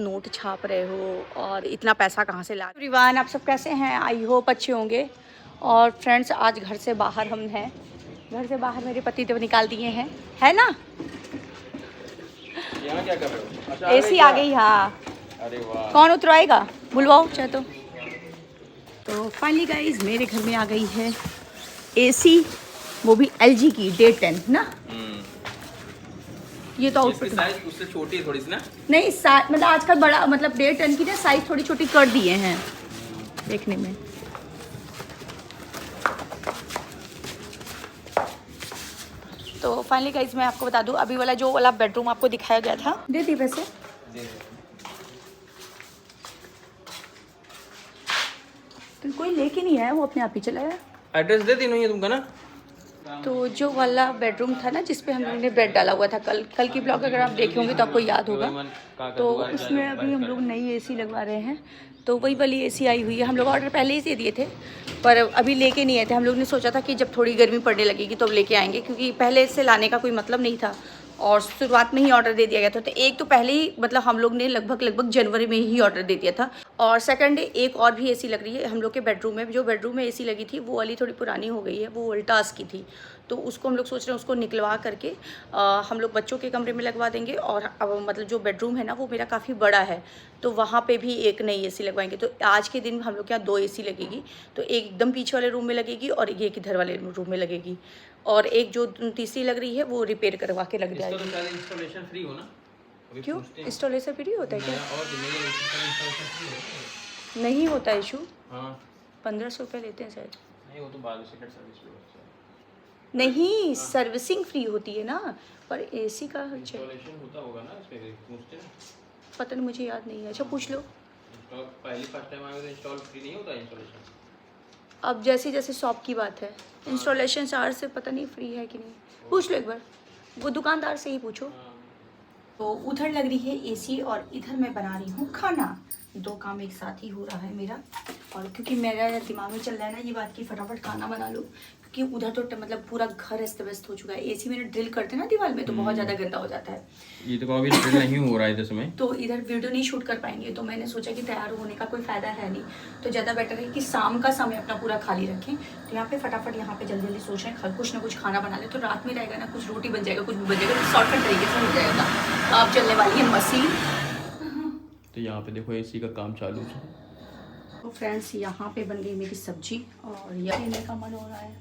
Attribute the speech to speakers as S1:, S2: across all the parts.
S1: Note छाप रहे हो और इतना पैसा कहाँ से ला। एवरीवन, आप सब कैसे हैं? आई होप अच्छे होंगे। और फ्रेंड्स, आज घर से बाहर हम हैं। घर से बाहर मेरे पति देव निकाल दिए हैं, है ना?
S2: यहाँ क्या कर रहे हो? अच्छा,
S1: एसी आ गई। हाँ,
S2: अरे वाह।
S1: कौन उतरवाएगा? बुलवाओ चाहे तो फाइनली गाइज मेरे घर में आ गई है एसी, वो भी LG की Day10 ना। ये तो आउटफिट
S2: साइज उससे छोटी है थोड़ी सी ना।
S1: नहीं, मतलब आजकल बड़ा, मतलब Day10 की ना साइज थोड़ी छोटी कर दिए हैं देखने में। तो फाइनली गाइज मैं आपको बता दूं, अभी वाला जो वाला बेडरूम आपको दिखाया गया था, दे दी वैसे तो कोई लेके नहीं आया, वो अपने आप ही चला गया।
S2: एड्रेस दे दी नहीं है तुमको ना।
S1: तो जो वाला बेडरूम था ना जिसपे हम लोगों ने बेड डाला हुआ था, कल की ब्लॉग अगर आप देखे होंगे तो आपको याद होगा। तो उसमें अभी हम लोग नई एसी लगवा रहे हैं। तो वही वाली एसी आई हुई है। हम लोग ऑर्डर पहले ही दे दिए थे पर अभी लेके नहीं आए थे। हम लोग ने सोचा था कि जब थोड़ी गर्मी पड़ने लगेगी तो अब लेके आएंगे, क्योंकि पहले से लाने का कोई मतलब नहीं था और शुरुआत में ही ऑर्डर दे दिया गया था। तो एक तो पहले ही मतलब हम लोग ने लगभग जनवरी में ही ऑर्डर दे दिया था। और सेकंड डे एक और भी एसी लग रही है हम लोग के बेडरूम में। जो बेडरूम में एसी लगी थी वो वाली थोड़ी पुरानी हो गई है, वो वोल्टास की थी। तो उसको हम लोग सोच रहे हैं उसको निकलवा करके हम लोग बच्चों के कमरे में लगवा देंगे। और अब मतलब जो बेडरूम है ना वो मेरा काफ़ी बड़ा है, तो वहाँ पे भी एक नई एसी लगवाएंगे। तो आज के दिन हम लोग के यहाँ 2 एसी लगेगी। तो एक एकदम पीछे वाले रूम में लगेगी और एक इधर वाले रूम में लगेगी। और एक जो तीसरी लग रही है वो रिपेयर करवा के लग जाएगी।
S2: इसका तो इंस्टॉलेशन फ्री हो ना?
S1: क्यों इंस्टॉलेशन फ्री होता है क्या?
S2: और
S1: नहीं होता इशू।
S2: हाँ
S1: 1500 रुपये लेते हैं शायद।
S2: नहीं, वो तो बाद में सेकंड सर्विस पे होता है।
S1: नहीं, सर्विसिंग फ्री होती है ना, पर एसी का
S2: इंस्टॉलेशन होता होगा ना इसमें, पूछते हैं।
S1: पता नहीं, मुझे याद नहीं है। अच्छा पूछ लो।
S2: इंस्टॉल पहली फर्स्ट टाइम आए तो इंस्टॉल फ्री नहीं होता इंस्टॉलेशन।
S1: अब जैसे जैसे शॉप की बात है, इंस्टॉलेशन चार्ज से पता नहीं फ्री है कि नहीं, पूछ लो एक बार, वो दुकानदार से ही पूछो। तो उधर लग रही है एसी और इधर मैं बना रही हूँ खाना। 2 काम एक साथ ही हो रहा है मेरा। और क्योंकि मेरा दिमाग में चल रहा है ना ये बात कि फटाफट खाना बना लो, क्योंकि उधर तो मतलब पूरा घर अस्त व्यस्त हो चुका है। एसी में ड्रिल करते ना दीवार में तो बहुत ज़्यादा गंदा हो जाता है।
S2: ये तो अभी ड्रिल नहीं हो रहा है इधर समय,
S1: तो इधर वीडियो नहीं शूट कर पाएंगे। तो मैंने सोचा कि तैयार होने का कोई फ़ायदा है नहीं, तो ज़्यादा बेटर है कि शाम का समय अपना पूरा खाली रखें। तो यहाँ पे फटाफट यहाँ पे जल्दी जल्दी सोच रहे हैं कुछ ना कुछ खाना बना ले, तो रात में रहेगा ना, कुछ रोटी बन जाएगा, कुछ भी बन जाएगा, तो शॉर्टकट तरीके से हो जाएगा। अब चलने वाली है मशीन।
S2: तो यहाँ पे देखो एसी का काम चालू है।
S1: तो फ्रेंड्स यहाँ पे बन गई मेरी सब्जी और यह पीने का मन हो रहा है।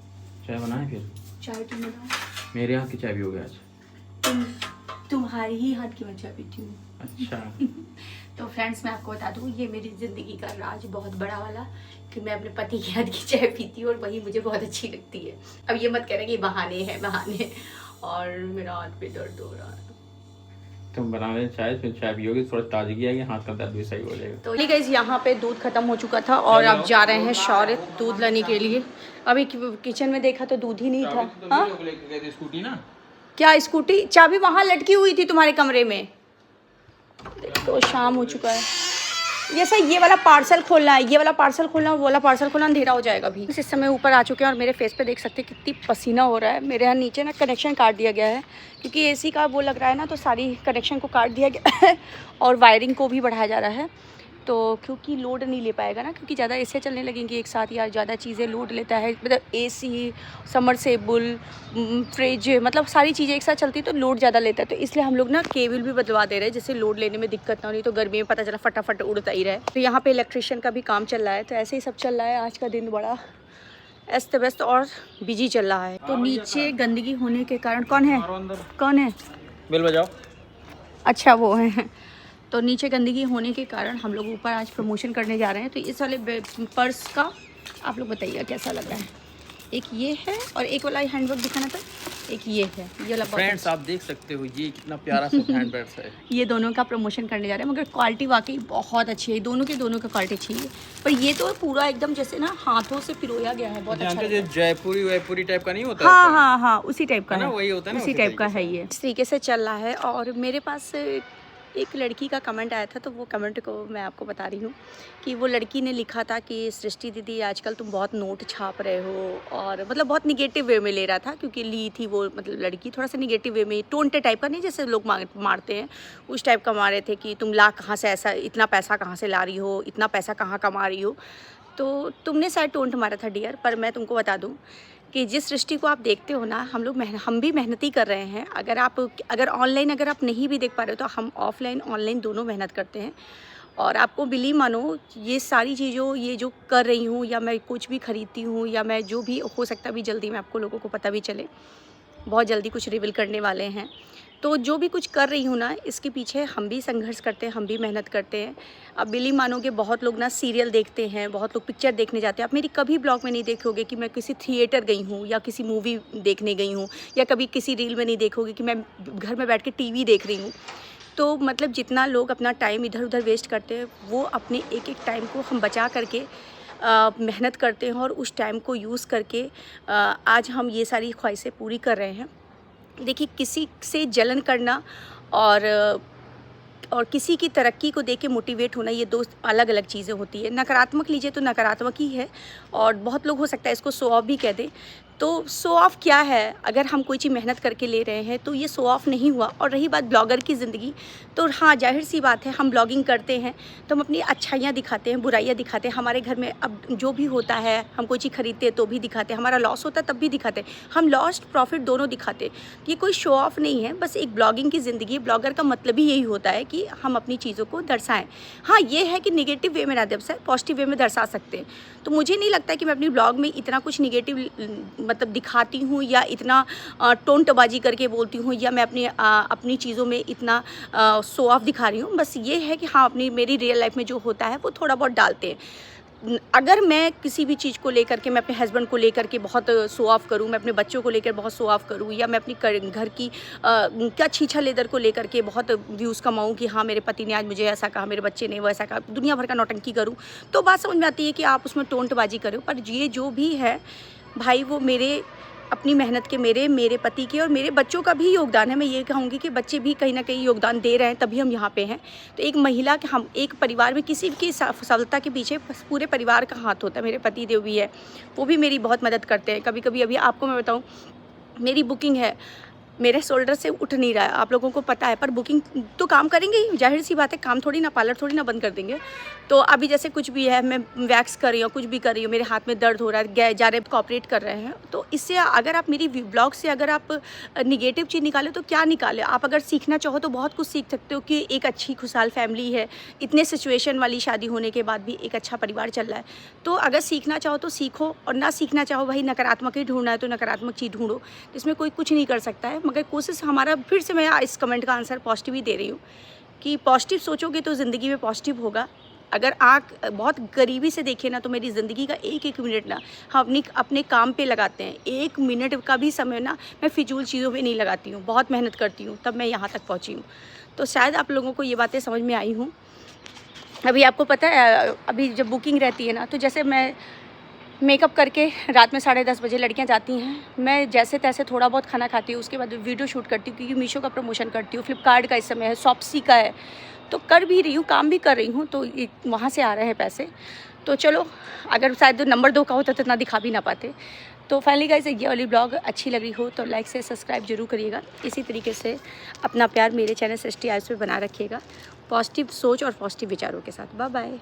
S2: चाय बनाए फिर?
S1: चाय तुम बनाओ।
S2: मेरे हाथ की चाय भी हो गया आज।
S1: तुम्हारी ही हाथ की मैं चाय पीती हूँ।
S2: अच्छा।
S1: तो फ्रेंड्स मैं आपको बता दूँ, ये मेरी ज़िंदगी का राज बहुत बड़ा वाला, कि मैं अपने पति के हाथ की चाय पीती हूँ और वही मुझे बहुत अच्छी लगती है। अब ये मत कहना कि बहाने हैं बहाने। और मेरा हाथ पे दर्द हो रहा है।
S2: तुम बना ले चाय, फिर चाय पियोगे थोड़ा ताजगी आएगी, हाथ का दर्द भी सही हो जाएगा।
S1: तो गाइस यहाँ पे दूध खत्म हो चुका था और अब जा रहे हैं शौर्य दूध लाने के लिए। अभी किचन में देखा तो दूध ही नहीं था। हाँ
S2: स्कूटी ना,
S1: क्या स्कूटी? चाबी वहाँ लटकी हुई थी तुम्हारे कमरे में। तो शाम हो चुका है। ये सर ये वाला पार्सल खोलना है, ये वाला पार्सल खोलना, वो वाला पार्सल खोलना, अंधेरा हो जाएगा अभी। इस समय ऊपर आ चुके हैं और मेरे फेस पे देख सकते हैं कितनी पसीना हो रहा है। मेरे यहाँ नीचे ना कनेक्शन काट दिया गया है, क्योंकि एसी का वो लग रहा है ना, तो सारी कनेक्शन को काट दिया गया है और वायरिंग को भी बढ़ाया जा रहा है। तो क्योंकि लोड नहीं ले पाएगा ना, क्योंकि ज़्यादा एसी चलने लगेंगी एक साथ, या ज़्यादा चीज़ें लोड लेता है, मतलब एसी, समरसेबल, फ्रिज, मतलब सारी चीज़ें एक साथ चलती है तो लोड ज़्यादा लेता है। तो इसलिए हम लोग ना केबल भी बदलवा दे रहे हैं, जिससे लोड लेने में दिक्कत ना हो, नहीं तो गर्मी में पता चला फटाफट उड़ता ही रहे। तो यहाँ पे इलेक्ट्रिशियन का भी काम चल रहा है। तो ऐसे ही सब चल रहा है। आज का दिन बड़ा अस्त व्यस्त और बिजी चल रहा है। तो नीचे गंदगी होने के कारण कौन है
S2: बिल बजाओ।
S1: अच्छा वो है। तो नीचे गंदगी होने के कारण हम लोग ऊपर आज प्रमोशन करने जा रहे हैं। तो इस वाले पर्स का आप लोग बताइए कैसा लग रहा है। एक ये है और एक वाला हैंडवर्क दिखाना था, एक ये है, ये वाला।
S2: फ्रेंड्स आप देख सकते हो ये कितना प्यारा सा हैंड बैग है।
S1: ये दोनों का प्रमोशन करने जा रहे हैं, मगर क्वालिटी वाकई बहुत अच्छी है। दोनों का क्वालिटी अच्छी है। पर ये तो पूरा एकदम जैसे ना हाथों से पिरोया गया है, बहुत अच्छा है।
S2: जयपुरी वयपुरी टाइप का नहीं होता?
S1: हाँ, उसी टाइप का है,
S2: वही होता है ना,
S1: उसी टाइप का है ये। इस तरीके से चल रहा है। और मेरे पास एक लड़की का कमेंट आया था, तो वो कमेंट को मैं आपको बता रही हूँ कि वो लड़की ने लिखा था कि सृष्टि दीदी आजकल तुम बहुत नोट छाप रहे हो, और मतलब बहुत निगेटिव वे में ले रहा था, क्योंकि ली थी वो मतलब लड़की थोड़ा सा निगेटिव वे में, टोंटे टाइप का नहीं जैसे लोग मारते हैं उस टाइप का मारे थे कि तुम ला कहाँ से, ऐसा इतना पैसा कहाँ से ला रही हो, इतना पैसा कहाँ कमा रही हो। तो तुमने शायद टोंट मारा था डियर, पर मैं तुमको बता दूँ कि जिस सृष्टि को आप देखते हो ना, हम भी मेहनती कर रहे हैं। अगर ऑनलाइन अगर आप नहीं भी देख पा रहे हो तो हम ऑफलाइन ऑनलाइन दोनों मेहनत करते हैं। और आपको बिलीव मानो, ये सारी चीज़ों ये जो कर रही हूँ, या मैं कुछ भी खरीदती हूँ, या मैं जो भी हो सकता है भी जल्दी में आपको लोगों को पता भी चले, बहुत जल्दी कुछ रिवील करने वाले हैं। तो जो भी कुछ कर रही हूँ ना, इसके पीछे हम भी संघर्ष करते हैं, हम भी मेहनत करते हैं। अब बिलीव मानोगे, बहुत लोग ना सीरियल देखते हैं, बहुत लोग पिक्चर देखने जाते हैं। आप मेरी कभी ब्लॉग में नहीं देखोगे कि मैं किसी थिएटर गई हूँ या किसी मूवी देखने गई हूँ, या कभी किसी रील में नहीं देखोगे कि मैं घर में बैठ के टीवी देख रही हूँ। तो मतलब जितना लोग अपना टाइम इधर उधर वेस्ट करते हैं, वो अपने एक एक टाइम को हम बचा करके मेहनत करते हैं, और उस टाइम को यूज़ करके आज हम ये सारी ख्वाहिशें पूरी कर रहे हैं। देखिए, किसी से जलन करना और किसी की तरक्की को देख के मोटिवेट होना, ये दो अलग अलग चीज़ें होती है। नकारात्मक लीजिए तो नकारात्मक ही है, और बहुत लोग हो सकता है इसको शो ऑफ भी कह दें। तो शो ऑफ क्या है? अगर हम कोई चीज़ मेहनत करके ले रहे हैं तो ये शो ऑफ नहीं हुआ। और रही बात ब्लॉगर की ज़िंदगी, तो हाँ, जाहिर सी बात है, हम ब्लॉगिंग करते हैं तो हम अपनी अच्छाइयाँ दिखाते हैं, बुराइयाँ दिखाते हैं। हमारे घर में अब जो भी होता है, हम कोई चीज़ खरीदते हैं तो भी दिखाते हैं, हमारा लॉस होता है तब भी दिखाते हैं, हम लॉस प्रॉफिट दोनों दिखाते हैं। ये कोई शो ऑफ नहीं है, बस एक ब्लॉगिंग की ज़िंदगी है। ब्लॉगर का मतलब ही यही होता है कि हम अपनी चीज़ों को दर्शाएँ। हाँ, ये है कि निगेटिव वे में ना दर्शाएं, पॉजिटिव वे में दर्शा सकते हैं। तो मुझे नहीं लगता है कि मैं अपनी ब्लॉग में इतना कुछ निगेटिव मतलब दिखाती हूँ, या इतना टोंटबाजी करके बोलती हूँ, या मैं अपनी चीज़ों में इतना शो ऑफ दिखा रही हूँ। बस ये है कि हाँ, मेरी रियल लाइफ में जो होता है वो थोड़ा बहुत डालते हैं। अगर मैं किसी भी चीज़ को लेकर के, मैं अपने हस्बैंड को लेकर के बहुत शो ऑफ करूँ, मैं अपने बच्चों को लेकर बहुत शो ऑफ करूँ, या मैं अपनी घर की क्या छीछा लेदर को लेकर के बहुत व्यूज़ कमाऊँ कि हाँ, मेरे पति ने आज मुझे ऐसा कहा, मेरे बच्चे ने वो ऐसा कहा, दुनिया भर का नौटंकी करूँ, तो बात समझ में आती है कि आप उसमें टोंटबाजी करो। पर ये जो भी है भाई, वो मेरे अपनी मेहनत के, मेरे पति के और मेरे बच्चों का भी योगदान है। मैं ये कहूँगी कि बच्चे भी कहीं ना कहीं योगदान दे रहे हैं, तभी हम यहाँ पे हैं। तो एक महिला के, हम एक परिवार में किसी की सफलता के पीछे पूरे परिवार का हाथ होता है। मेरे पति देव भी है, वो भी मेरी बहुत मदद करते हैं। कभी कभी, अभी आपको मैं बताऊँ, मेरी बुकिंग है, मेरे शोल्डर से उठ नहीं रहा है, आप लोगों को पता है, पर बुकिंग तो काम करेंगे ही, जाहिर सी बात है, काम थोड़ी ना, पार्लर थोड़ी ना बंद कर देंगे। तो अभी जैसे कुछ भी है, मैं वैक्स कर रही हूँ, कुछ भी कर रही हूँ, मेरे हाथ में दर्द हो रहा है, जा रहे कॉपरेट कर रहे हैं। तो इससे अगर आप मेरी ब्लॉग से अगर आप निगेटिव चीज़ निकाले तो क्या निकाले? आप अगर सीखना चाहो तो बहुत कुछ सीख सकते हो, कि एक अच्छी खुशहाल फैमिली है, इतने सिचुएशन वाली शादी होने के बाद भी एक अच्छा परिवार चल रहा है। तो अगर सीखना चाहो तो सीखो, और ना सीखना चाहो भाई, नकारात्मक ही ढूंढना है तो नकारात्मक चीज़ ढूंढो, इसमें कोई कुछ नहीं कर सकता है। मगर कोशिश हमारा, फिर से मैं इस कमेंट का आंसर पॉजिटिव ही दे रही हूँ, कि पॉजिटिव सोचोगे तो ज़िंदगी में पॉजिटिव होगा। अगर आँख बहुत करीबी से देखे ना, तो मेरी ज़िंदगी का एक एक मिनट ना हम अपने काम पे लगाते हैं। 1 मिनट का भी समय ना मैं फिजूल चीज़ों पे नहीं लगाती हूँ, बहुत मेहनत करती हूँ, तब मैं यहाँ तक पहुँची हूँ। तो शायद आप लोगों को ये बातें समझ में आई हूँ। अभी आपको पता है, अभी जब बुकिंग रहती है ना, तो जैसे मैं मेकअप करके रात में 10:30 बजे लड़कियां जाती हैं, मैं जैसे तैसे थोड़ा बहुत खाना खाती हूँ, उसके बाद वीडियो शूट करती हूँ, क्योंकि मीशो का प्रमोशन करती हूँ, फ्लिपकार्ट का इस समय है, शॉप्सी का है, तो कर भी रही हूँ, काम भी कर रही हूँ, तो वहाँ से आ रहे हैं पैसे। तो चलो, अगर शायद नंबर 2 का होता तो इतना दिखा भी ना पाते। तो फाइनली गाइस, ये वाली ब्लॉग अच्छी लग रही हो तो लाइक से सब्सक्राइब जरूर करिएगा। इसी तरीके से अपना प्यार मेरे चैनल सृष्टि आयुष पे बना रखिएगा, पॉजिटिव सोच और पॉजिटिव विचारों के साथ। Bye bye.